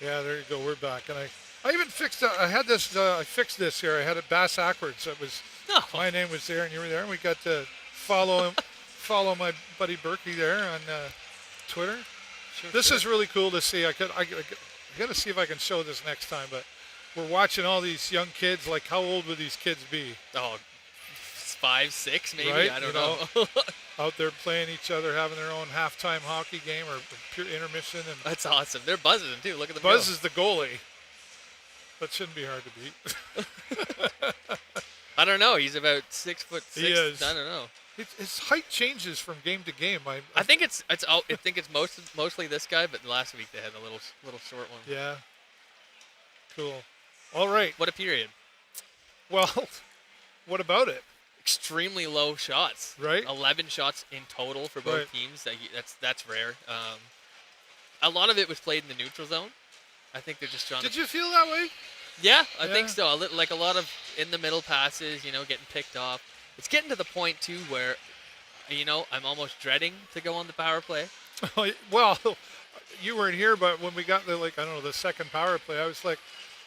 Yeah, there you go. We're back, and I even fixed. I had this. I fixed this here. I had it bass backwards. It was No. my name was there, and you were there, and we got to follow him, follow my buddy Burke there on Twitter. This is really cool to see. I got to see if I can show this next time, but we're watching all these young kids. Like, how old would these kids be? Oh, 5, 6 maybe. Right? I don't know. Out there playing each other, having their own halftime hockey game or pure intermission, and That's awesome. They're buzzing too. Look at them Buzz go. is the goalie. That shouldn't be hard to beat. I don't know. He's about 6'6". He is. I don't know. His height changes from game to game. I think it's mostly this guy, but last week they had a little short one. Yeah. Cool. All right. What a period. Well, what about it? Extremely low shots. Right. 11 shots in total for both Right. teams. That's rare. A lot of it was played in the neutral zone. I think they're just trying Did to. you feel that way? Yeah, I Yeah. think so. Like a lot of in the middle passes, getting picked off. It's getting to the point too where, I'm almost dreading to go on the power play. Well, you weren't here, but when we got the second power play, I was like,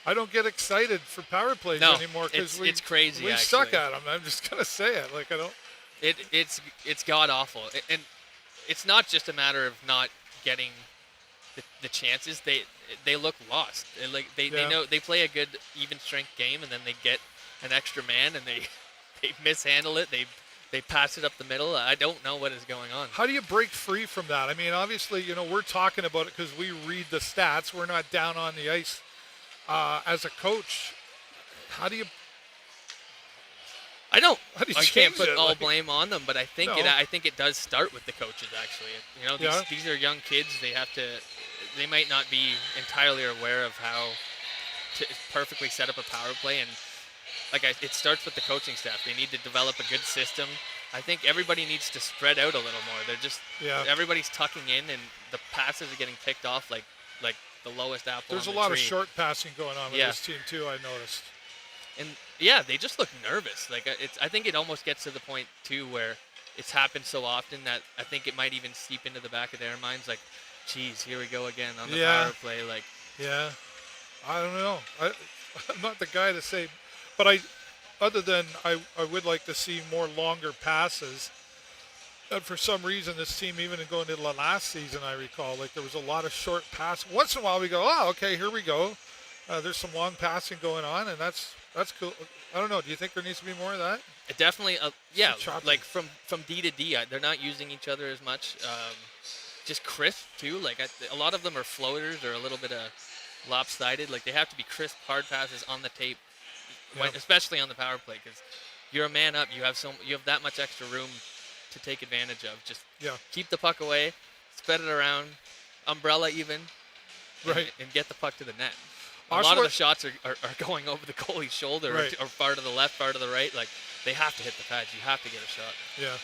I don't get excited for power plays anymore because it's crazy. We actually. suck at them. I'm just gonna say it. Like, I don't. It's god awful, and it's not just a matter of not getting the chances. They look lost. They know they play a good even strength game, and then they get an extra man and they mishandle it. They pass it up the middle. I don't know what is going on. How do you break free from that? I mean, obviously, we're talking about it because we read the stats. We're not down on the ice as a coach. How do you? I I can't put all blame on them, but I think No. it does start with the coaches. Actually, these are young kids. They might not be entirely aware of how to perfectly set up a power play, and it starts with the coaching staff. They need to develop a good system. I think everybody needs to spread out a little more. Everybody's tucking in, and the passes are getting picked off like the lowest apple. There's on a the lot of tree. short passing going on with this team too. I noticed. And they just look nervous. I think it almost gets to the point too where it's happened so often that I think it might even seep into the back of their minds. Like, geez, here we go again on the power play. Yeah, I don't know. I'm not the guy to say, but I would like to see more longer passes. And for some reason, this team, even going into the last season, I recall, there was a lot of short passes. Once in a while, we go, oh, okay, here we go. There's some long passing going on, and that's cool. I don't know. Do you think there needs to be more of that? It definitely, choppy. like from D to D, they're not using each other as much. Just crisp too. A lot of them are floaters or a little bit of lopsided. They have to be crisp, hard passes on the tape, especially on the power play, because you're a man up. You have that much extra room to take advantage of. Just keep the puck away, spread it around, umbrella even, and get the puck to the net. A lot of the shots are going over the goalie's shoulder or far to the left, far to the right. They have to hit the pads. You have to get a shot. Yeah.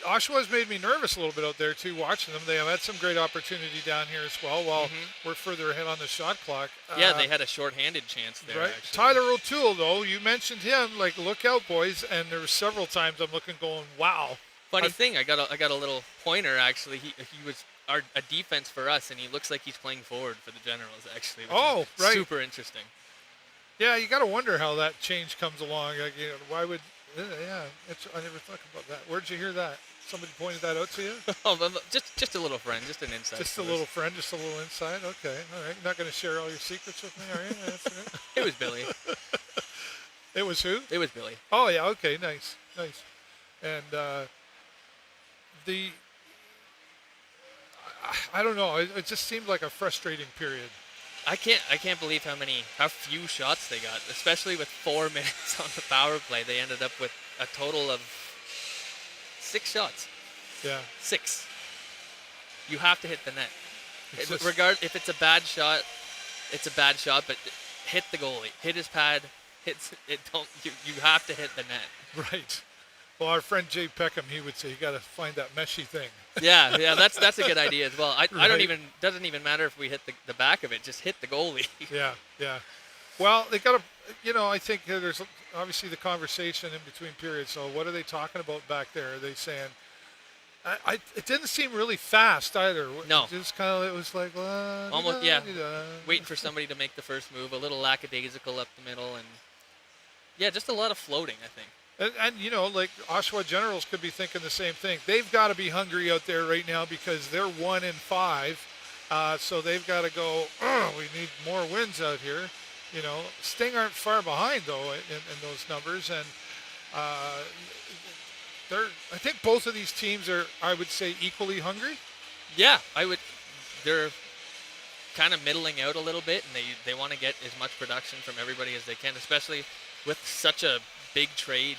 Oshawa's made me nervous a little bit out there, too, watching them. They have had some great opportunity down here as well while we're further ahead on the shot clock. They had a short-handed chance there, right. actually. Tyler O'Toole, though, you mentioned him. Look out, boys. And there were several times I'm looking going, wow. Funny thing, I got a little pointer, actually. He was a defense for us, and he looks like he's playing forward for the Generals, actually. Which is super interesting. Yeah, you got to wonder how that change comes along. Why would... I never thought about that. Where'd you hear that? Somebody pointed that out to you? Just a little friend, just an insight. Just a little friend, just a little insight. Okay, all right. You're not going to share all your secrets with me, are you? That's right. It was Billy. It was who? It was Billy. Oh yeah, okay, nice. And I don't know. It just seemed like a frustrating period. I can't believe how few shots they got, especially with 4 minutes on the power play. They ended up with a total of 6 shots. Yeah. 6. You have to hit the net. If it's a bad shot, it's a bad shot. But hit the goalie, hit his pad, You have to hit the net. Right. Well, our friend Jay Beckham, he would say you got to find that meshy thing. Yeah, that's a good idea as well. I don't even doesn't even matter if we hit the back of it, just hit the goalie. Yeah. Well, they got to, I think there's obviously the conversation in between periods. So what are they talking about back there? Are they saying, it didn't seem really fast either. No. It just kind of, it was like, Almost, yeah. Waiting for somebody to make the first move, a little lackadaisical up the middle, and yeah, just a lot of floating, I think. And like Oshawa Generals could be thinking the same thing. They've got to be hungry out there right now because they're 1-5. So they've got to go, we need more wins out here. Sting aren't far behind, though, in those numbers. And I think both of these teams are, I would say, equally hungry. Yeah, they're kind of middling out a little bit, and they want to get as much production from everybody as they can, especially with such a big trade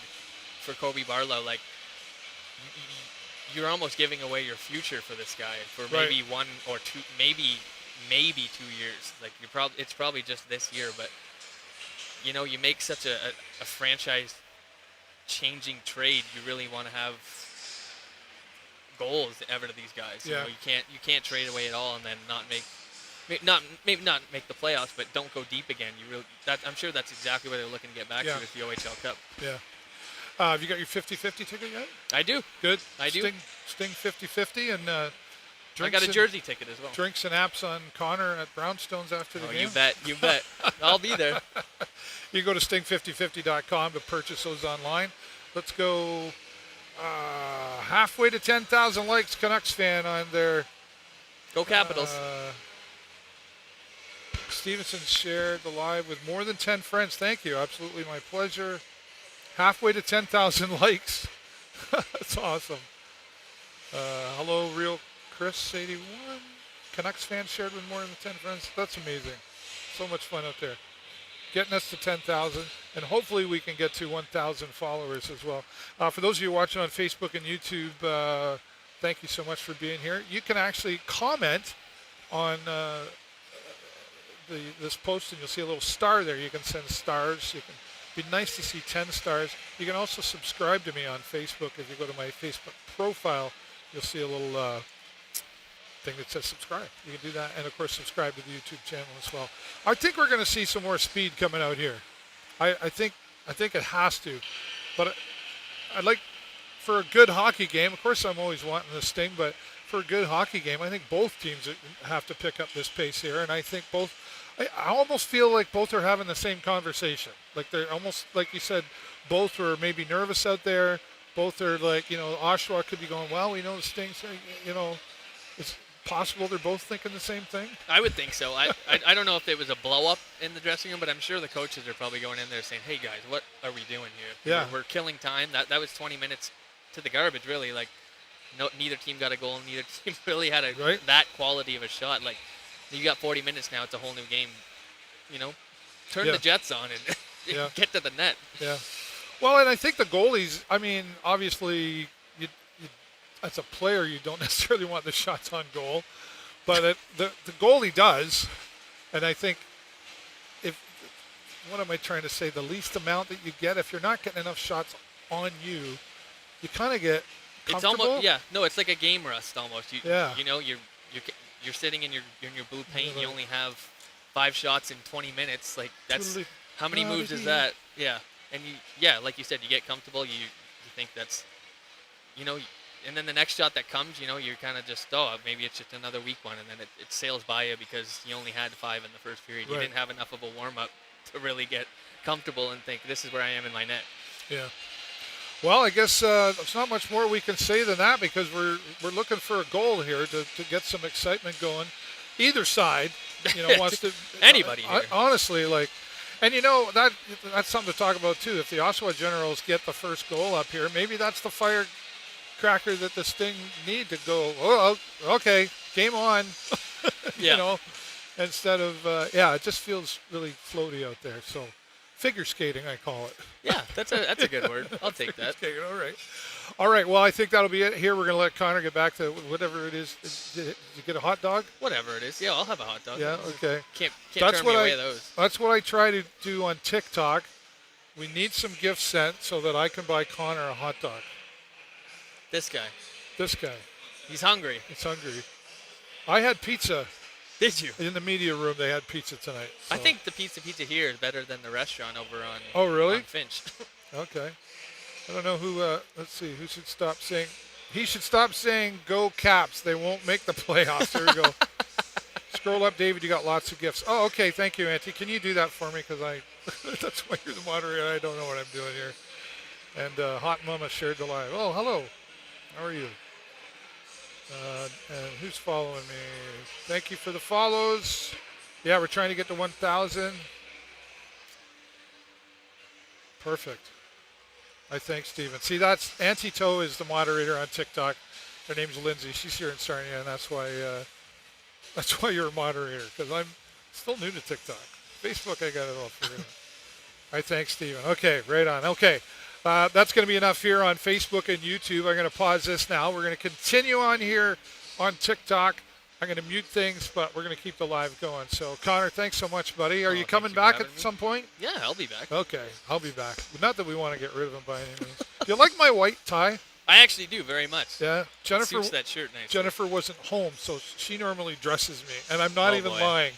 for Kobe Barlow. Like, you're almost giving away your future for this guy for maybe 1 or 2, maybe 2 years. Like, it's probably just this year, but you make such a franchise changing trade. You really want to have goals ever to these guys. Yeah. You can't trade away at all and then maybe not make the playoffs, but don't go deep again. I'm sure that's exactly what they're looking to get back to with the OHL Cup. Yeah. Have you got your 50-50 ticket yet? I do. Good. I do. Sting 50-50 and I got a jersey ticket as well. Drinks and apps on Connor at Brownstones after the game. You bet. I'll be there. You go to sting5050.com to purchase those online. Let's go halfway to 10,000 likes, Canucks fan on their. Go Capitals. Stevenson shared the live with more than 10 friends. Thank you. Absolutely my pleasure. Halfway to 10,000 likes. That's awesome. Hello, Real Chris 81. Canucks fan shared with more than 10 friends. That's amazing. So much fun out there. Getting us to 10,000, and hopefully we can get to 1,000 followers as well. For those of you watching on Facebook and YouTube, thank you so much for being here. You can actually comment on this post, and you'll see a little star there. You can send stars. It can be nice to see 10 stars. You can also subscribe to me on Facebook. If you go to my Facebook profile, you'll see a little thing that says subscribe. You can do that, and of course subscribe to the YouTube channel as well. I think we're going to see some more speed coming out here. I think it has to, but I'd like for a good hockey game. Of course, I'm always wanting the Sting, but for a good hockey game, I think both teams have to pick up this pace here, and I think both. I almost feel like both are having the same conversation. Like they're almost, like you said, both are maybe nervous out there. Both are like, Oshawa could be going, well, we know the Sting's, it's possible they're both thinking the same thing. I would think so. I don't know if it was a blow up in the dressing room, but I'm sure the coaches are probably going in there saying, hey guys, what are we doing here? Yeah. We're killing time. That was 20 minutes to the garbage, really. Like, neither team got a goal, and neither team really had that quality of a shot. Like, you got 40 minutes now. It's a whole new game. Turn the Jets on and get to the net. Yeah. Well, and I think the goalies, obviously, as a player, you don't necessarily want the shots on goal. But the goalie does. And I think what am I trying to say? The least amount that you get, if you're not getting enough shots on you, you kind of get comfortable. It's almost, no, it's like a game rust almost. You're sitting in your blue paint. You only have 5 shots in 20 minutes. Like, that's how many moves is that? Yeah, and like you said, you get comfortable. You think that's, and then the next shot that comes, you're kind of just, maybe it's just another weak one, and then it sails by you because you only had 5 in the first period. You didn't have enough of a warm up to really get comfortable and think this is where I am in my net. Yeah. Well, I guess there's not much more we can say than that because we're looking for a goal here to get some excitement going. Either side, wants to. Anybody here. Honestly, and that's something to talk about too. If the Oshawa Generals get the first goal up here, maybe that's the firecracker that the Sting need to go. Oh, okay, game on. Instead of it just feels really floaty out there. So. Figure skating, I call it. Yeah, that's a good word. I'll take that. Skating, all right. Well, I think that'll be it here. We're going to let Connor get back to whatever it is. Did you get a hot dog? Whatever it is. Yeah, I'll have a hot dog. Yeah, okay. Can't turn me away of those. That's what I try to do on TikTok. We need some gifts sent so that I can buy Connor a hot dog. This guy. He's hungry. I had pizza. Did you? In the media room, they had pizza tonight. So. I think the pizza here is better than the restaurant over on. Oh, really? On Finch. Okay. I don't know who. Let's see. Who should stop saying? He should stop saying "Go Caps." They won't make the playoffs. There we go. Scroll up, David. You got lots of gifts. Oh, okay. Thank you, Auntie. Can you do that for me? Because that's why you're the moderator. I don't know what I'm doing here. And Hot Mama shared the live. Oh, hello. How are you? And who's following me? Thank you for the follows. Yeah, we're trying to get to 1,000. Perfect. I thank Steven. See, that's Auntie Toe is the moderator on TikTok. Her name's Lindsay. She's here in Sarnia, and that's why you're a moderator, because I'm still new to TikTok. Facebook, I got it all figured out. I thank Steven. Okay, right on. Okay, that's going to be enough here on Facebook and YouTube. I'm going to pause this now. We're going to continue on here on TikTok. I'm going to mute things, but we're going to keep the live going. So, Connor, thanks so much, buddy. Are you coming back at some point? Yeah, I'll be back. Okay, I'll be back. Not that we want to get rid of him by any means. Do you like my white tie? I actually do very much. Yeah, Jennifer. Suits that shirt nicely. Jennifer wasn't home, so she normally dresses me, and I'm not even boy. lying.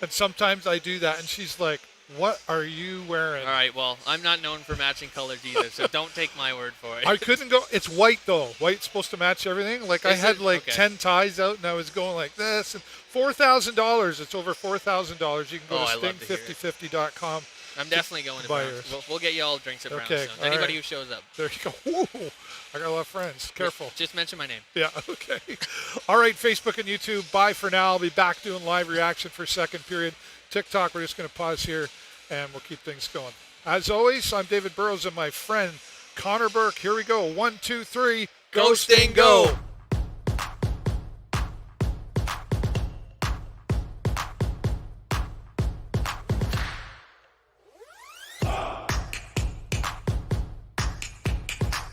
And sometimes I do that, and she's like, "What are you wearing?" All right, well, I'm not known for matching colors either, so don't take my word for it. I couldn't go. It's white though. White's supposed to match everything. Like I Is had it? like Okay. 10 ties out, and I was going like this. And $4,000. It's over $4,000. You can go Oh, I to love to hear it. sting5050.com. I'm definitely going to buy Browns. yours. We'll get you all drinks at Browns. Okay, So all anybody right. who shows up. There you go. Ooh, I got a lot of friends. Careful. Just mention my name. Yeah, okay. All right, Facebook and YouTube, bye for now. I'll be back doing live reaction for second period. TikTok, we're just going to pause here, and we'll keep things going. As always, I'm David Burrows and my friend Connor Burke. Here we go. 1, 2, 3. Go Sting, go!